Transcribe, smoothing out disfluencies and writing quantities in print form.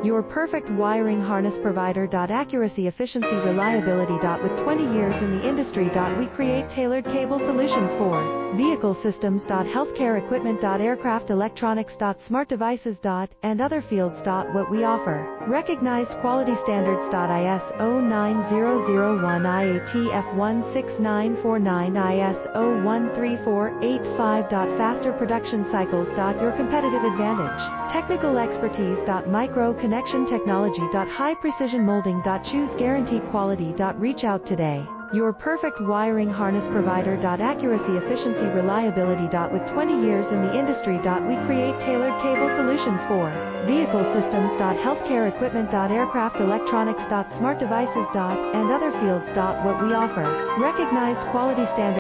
Your perfect wiring harness provider. Accuracy, efficiency, reliability. With 20 years in the industry. We create tailored cable solutions for vehicle systems. Healthcare equipment. Aircraft electronics. Smart devices. And other fields. What we offer. Recognized quality standards. ISO 9001, IATF 16949, ISO 13485. Faster production cycles. Your competitive advantage. Technical expertise. Micro connection technology. High precision molding. Choose guaranteed quality. Reach out today. Your perfect wiring harness provider. Accuracy, efficiency, reliability. With 20 years in the industry. We create tailored cable solutions for vehicle systems. Healthcare equipment. Aircraft electronics. Smart devices. And other fields. What we offer. Recognized quality standards.